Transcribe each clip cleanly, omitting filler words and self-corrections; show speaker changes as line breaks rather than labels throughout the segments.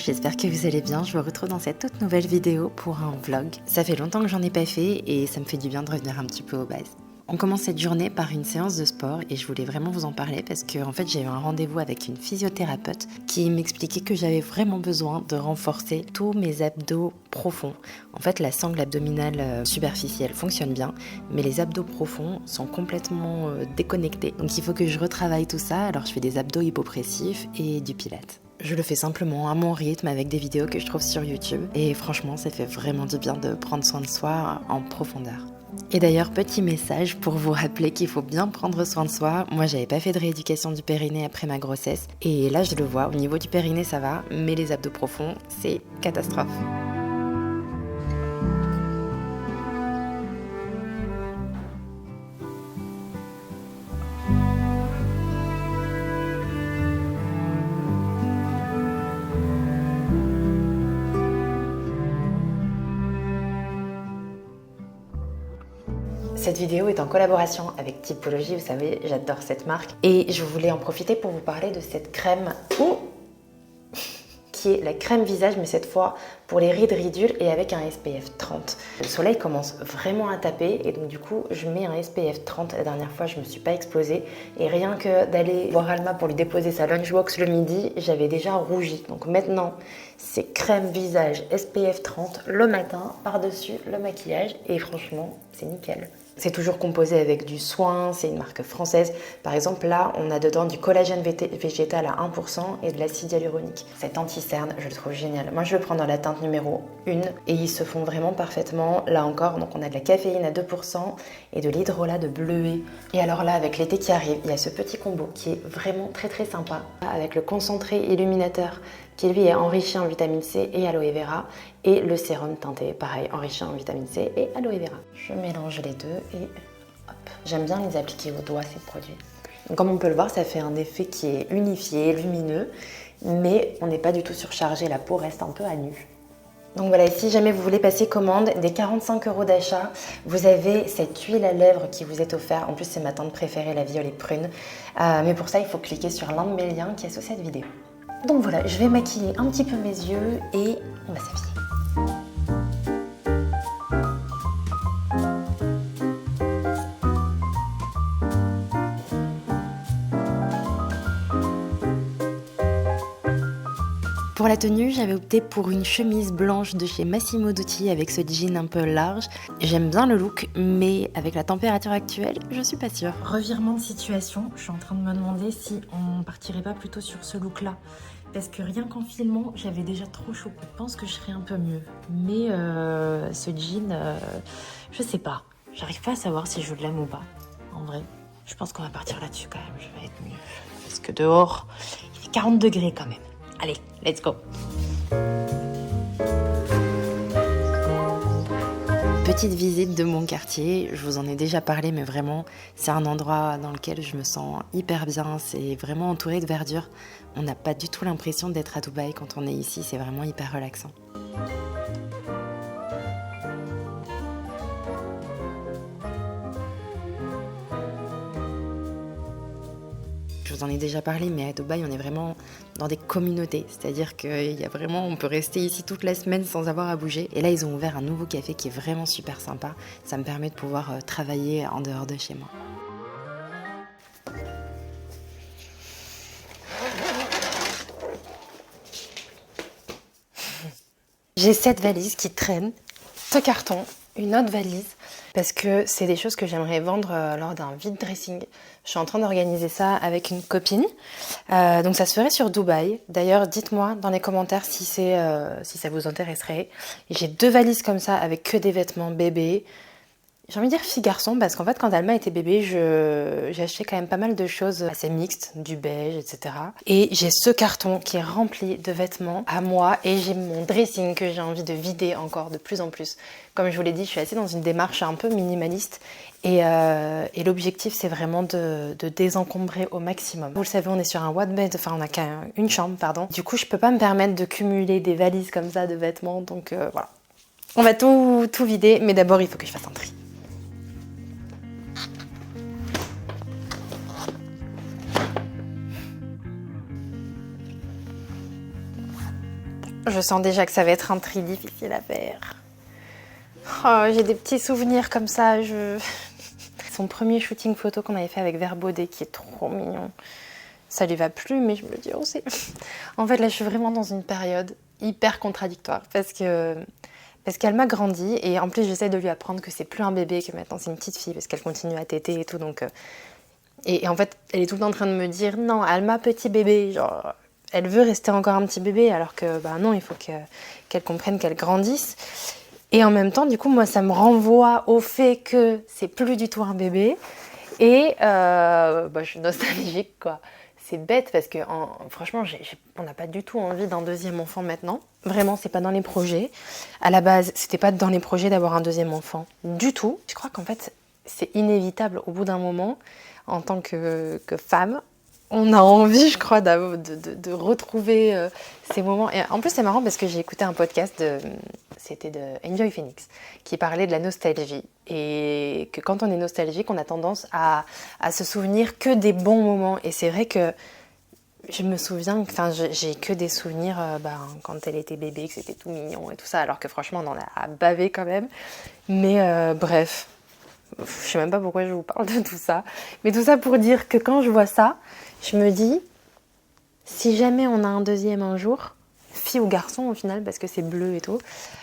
j'espère que vous allez bien. Je vous retrouve dans cette toute nouvelle vidéo pour un vlog. Ça fait longtemps que j'en ai pas fait et ça me fait du bien de revenir un petit peu aux bases. On commence cette journée par une séance de sport et je voulais vraiment vous en parler parce que en fait j'ai eu un rendez-vous avec une physiothérapeute qui m'expliquait que j'avais vraiment besoin de renforcer tous mes abdos profonds. En fait la sangle abdominale superficielle fonctionne bien, mais les abdos profonds sont complètement déconnectés. Donc il faut que je retravaille tout ça, alors je fais des abdos hypopressifs et du pilates. Je le fais simplement à mon rythme avec des vidéos que je trouve sur YouTube et franchement ça fait vraiment du bien de prendre soin de soi en profondeur. Et d'ailleurs, petit message pour vous rappeler qu'il faut bien prendre soin de soi. Moi, j'avais pas fait de rééducation du périnée après ma grossesse. Et là, je le vois, au niveau du périnée, ça va. Mais les abdos profonds, c'est catastrophe. Cette vidéo est en collaboration avec Typologie, vous savez, j'adore cette marque. Et je voulais en profiter pour vous parler de cette crème qui est la crème visage, mais cette fois pour les rides ridules et avec un SPF 30. Le soleil commence vraiment à taper et donc du coup, je mets un SPF 30. La dernière fois, je me suis pas exposée et rien que d'aller voir Alma pour lui déposer sa lunchbox le midi, j'avais déjà rougi. Donc maintenant, c'est crème visage SPF 30 le matin, par-dessus le maquillage et franchement, c'est nickel. C'est toujours composé avec du soin, c'est une marque française. Par exemple, là, on a dedans du collagène végétal à 1% et de l'acide hyaluronique. Cet anti-cerne, je le trouve génial. Moi, je le prends dans la teinte numéro 1 et ils se font vraiment parfaitement. Là encore, donc on a de la caféine à 2% et de l'hydrolat de bleuet. Et alors là, avec l'été qui arrive, il y a ce petit combo qui est vraiment très très sympa avec le concentré illuminateur qui lui est enrichi en vitamine C et aloe vera, et le sérum teinté, pareil, enrichi en vitamine C et aloe vera. Je mélange les deux et hop. J'aime bien les appliquer au doigt, ces produits. Donc, comme on peut le voir, ça fait un effet qui est unifié, lumineux, mais on n'est pas du tout surchargé, la peau reste un peu à nu. Donc voilà, si jamais vous voulez passer commande, des 45 € d'achat, vous avez cette huile à lèvres qui vous est offerte. En plus, c'est ma teinte préférée, la violet prune. Mais pour ça, il faut cliquer sur l'un de mes liens qui est sous cette vidéo. Donc voilà, je vais maquiller un petit peu mes yeux et on va s'habiller. Pour la tenue, j'avais opté pour une chemise blanche de chez Massimo Dutti avec ce jean un peu large. J'aime bien le look, mais avec la température actuelle, je suis pas sûre. Revirement de situation, je suis en train de me demander si on partirait pas plutôt sur ce look-là. Parce que rien qu'en filmant, j'avais déjà trop chaud. Je pense que je serais un peu mieux. Mais ce jean, je sais pas. J'arrive pas à savoir si je l'aime ou pas. En vrai, je pense qu'on va partir là-dessus quand même. Je vais être mieux. Parce que dehors, il fait 40 degrés quand même. Allez, let's go. Petite visite de mon quartier, je vous en ai déjà parlé, mais vraiment, c'est un endroit dans lequel je me sens hyper bien. C'est vraiment entouré de verdure. On n'a pas du tout l'impression d'être à Dubaï quand on est ici, c'est vraiment hyper relaxant. Je vous en ai déjà parlé, mais à Dubaï, on est vraiment dans des communautés. C'est-à-dire qu'il y a vraiment, on peut rester ici toute la semaine sans avoir à bouger. Et là, ils ont ouvert un nouveau café qui est vraiment super sympa. Ça me permet de pouvoir travailler en dehors de chez moi. J'ai cette valise qui traîne, ce carton, une autre valise, parce que c'est des choses que j'aimerais vendre lors d'un vide dressing. Je suis en train d'organiser ça avec une copine, donc ça se ferait sur Dubaï. D'ailleurs, dites-moi dans les commentaires si ça vous intéresserait. J'ai 2 valises comme ça avec que des vêtements bébés. J'ai envie de dire fille-garçon parce qu'en fait quand Alma était bébé, j'ai acheté quand même pas mal de choses assez mixtes, du beige, etc. Et j'ai ce carton qui est rempli de vêtements à moi et j'ai mon dressing que j'ai envie de vider encore de plus en plus. Comme je vous l'ai dit, je suis assez dans une démarche un peu minimaliste et l'objectif c'est vraiment de désencombrer au maximum. Vous le savez, on est sur un one bed, enfin on a qu'une chambre, pardon. Du coup, je peux pas me permettre de cumuler des valises comme ça de vêtements, donc voilà. On va tout vider, mais d'abord il faut que je fasse un tri. Je sens déjà que ça va être un tri difficile à faire. Oh, j'ai des petits souvenirs comme ça. Son premier shooting photo qu'on avait fait avec Verbaudet, qui est trop mignon. Ça lui va plus, mais je me dis, oh, c'est... En fait, là, je suis vraiment dans une période hyper contradictoire parce qu'elle m'a grandi et en plus, j'essaie de lui apprendre que c'est plus un bébé, que maintenant c'est une petite fille parce qu'elle continue à téter et tout. Donc, et en fait, elle est tout le temps en train de me dire, non, Alma, petit bébé. Genre, elle veut rester encore un petit bébé alors que, bah non, il faut qu'elle comprenne qu'elle grandisse. Et en même temps, du coup, moi, ça me renvoie au fait que c'est plus du tout un bébé. Et je suis nostalgique, quoi. C'est bête parce que franchement, on n'a pas du tout envie d'un deuxième enfant maintenant. Vraiment, c'est pas dans les projets. À la base, c'était pas dans les projets d'avoir un deuxième enfant du tout. Je crois qu'en fait, c'est inévitable au bout d'un moment, en tant que femme. On a envie, je crois, de retrouver ces moments. Et en plus, c'est marrant parce que j'ai écouté un podcast, c'était de Enjoy Phoenix, qui parlait de la nostalgie. Et que quand on est nostalgique, on a tendance à se souvenir que des bons moments. Et c'est vrai que je me souviens, enfin, j'ai que des souvenirs quand elle était bébé, que c'était tout mignon et tout ça, alors que franchement, on en a bavé quand même. Mais bref, je sais même pas pourquoi je vous parle de tout ça. Mais tout ça pour dire que quand je vois ça, je me dis, si jamais on a un deuxième un jour, fille ou garçon au final, parce que c'est bleu et tout,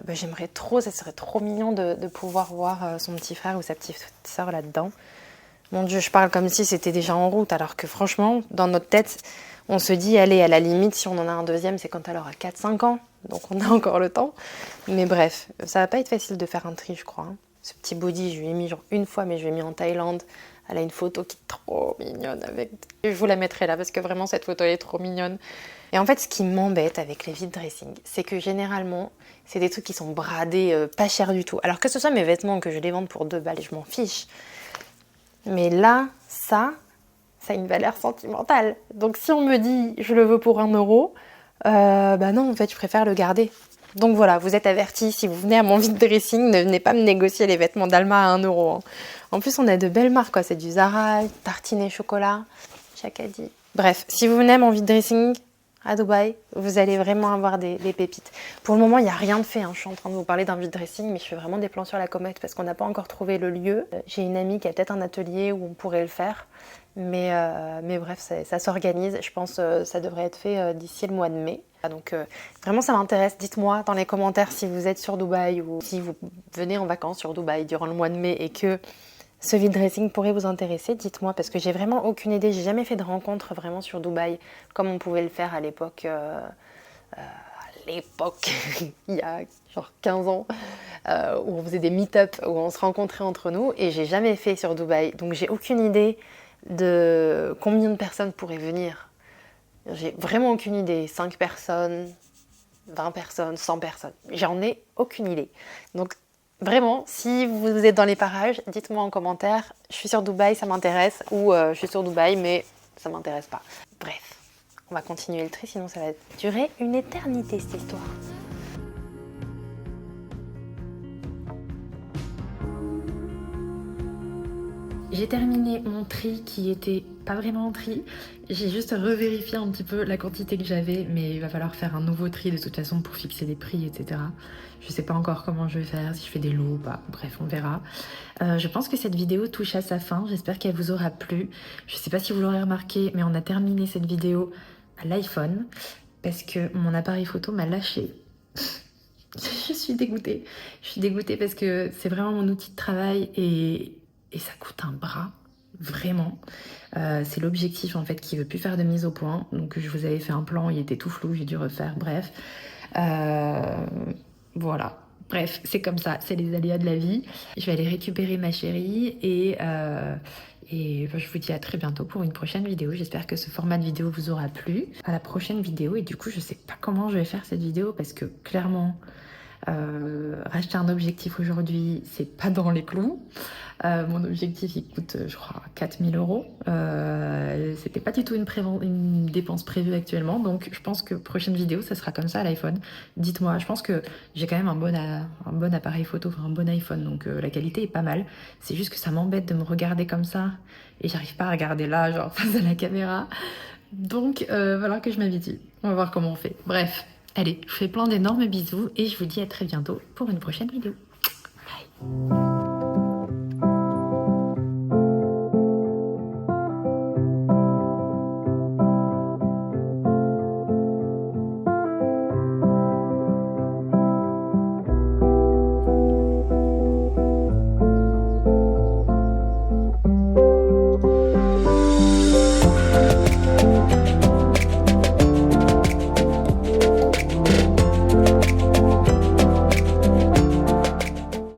j'aimerais trop, ça serait trop mignon de pouvoir voir son petit frère ou sa petite sœur là-dedans. Mon Dieu, je parle comme si c'était déjà en route, alors que franchement, dans notre tête, on se dit, allez, à la limite, si on en a un deuxième, c'est quand elle aura 4-5 ans, donc on a encore le temps. Mais bref, ça va pas être facile de faire un tri, je crois. Ce petit body, je lui ai mis genre une fois, mais je l'ai mis en Thaïlande. Elle a une photo qui est trop mignonne avec... Je vous la mettrai là parce que vraiment cette photo est trop mignonne. Et en fait, ce qui m'embête avec les vide dressing, c'est que généralement, c'est des trucs qui sont bradés, pas chers du tout. Alors que ce soit mes vêtements, que je les vende pour 2 balles, je m'en fiche. Mais là, ça a une valeur sentimentale. Donc si on me dit je le veux pour 1 euro, non, en fait, je préfère le garder. Donc voilà, vous êtes avertis, si vous venez à mon vide dressing, ne venez pas me négocier les vêtements d'Alma à 1 euro. Hein. En plus, on a de belles marques, quoi. C'est du Zara, tartine chocolat, Chacadi. Bref, si vous venez à mon vide dressing à Dubaï, vous allez vraiment avoir des pépites. Pour le moment, il n'y a rien de fait. Hein. Je suis en train de vous parler d'un vide dressing, mais je fais vraiment des plans sur la comète parce qu'on n'a pas encore trouvé le lieu. J'ai une amie qui a peut-être un atelier où on pourrait le faire. Mais bref, ça s'organise. Je pense que ça devrait être fait d'ici le mois de mai. Donc vraiment, ça m'intéresse. Dites-moi dans les commentaires si vous êtes sur Dubaï ou si vous venez en vacances sur Dubaï durant le mois de mai et que ce vide dressing pourrait vous intéresser. Dites-moi parce que j'ai vraiment aucune idée. J'ai jamais fait de rencontre vraiment sur Dubaï comme on pouvait le faire à l'époque. Il y a genre 15 ans, où on faisait des meet-up, où on se rencontrait entre nous et j'ai jamais fait sur Dubaï. Donc j'ai aucune idée de combien de personnes pourraient venir. J'ai vraiment aucune idée. 5 personnes, 20 personnes, 100 personnes. J'en ai aucune idée. Donc vraiment, si vous êtes dans les parages, dites-moi en commentaire. Je suis sur Dubaï, ça m'intéresse. Ou je suis sur Dubaï, mais ça m'intéresse pas. Bref, on va continuer le tri, sinon ça va durer une éternité cette histoire. J'ai terminé mon tri qui était pas vraiment un tri. J'ai juste revérifié un petit peu la quantité que j'avais, mais il va falloir faire un nouveau tri de toute façon pour fixer les prix, etc. Je sais pas encore comment je vais faire, si je fais des lots ou pas, bref, on verra. Je pense que cette vidéo touche à sa fin, j'espère qu'elle vous aura plu. Je sais pas si vous l'aurez remarqué, mais on a terminé cette vidéo à l'iPhone parce que mon appareil photo m'a lâché. Je suis dégoûtée. Je suis dégoûtée parce que c'est vraiment mon outil de travail et ça coûte un bras, vraiment. C'est l'objectif en fait qui veut plus faire de mise au point. Donc je vous avais fait un plan, il était tout flou, j'ai dû refaire, bref. Voilà. Bref, c'est comme ça, c'est les aléas de la vie. Je vais aller récupérer ma chérie et je vous dis à très bientôt pour une prochaine vidéo. J'espère que ce format de vidéo vous aura plu. À la prochaine vidéo et du coup je sais pas comment je vais faire cette vidéo parce que clairement racheter un objectif aujourd'hui c'est pas dans les clous. Mon objectif il coûte je crois 4000 euros. C'était pas du tout une dépense prévue actuellement, donc je pense que prochaine vidéo ça sera comme ça à l'iPhone. Dites-moi, je pense que j'ai quand même un bon appareil photo, enfin un bon iPhone, donc la qualité est pas mal. C'est juste que ça m'embête de me regarder comme ça et j'arrive pas à regarder là genre face à la caméra, donc voilà que je m'habitue. On va voir comment on fait. Bref,
Allez, je vous fais plein d'énormes bisous et je vous dis à très bientôt pour une prochaine vidéo. Bye.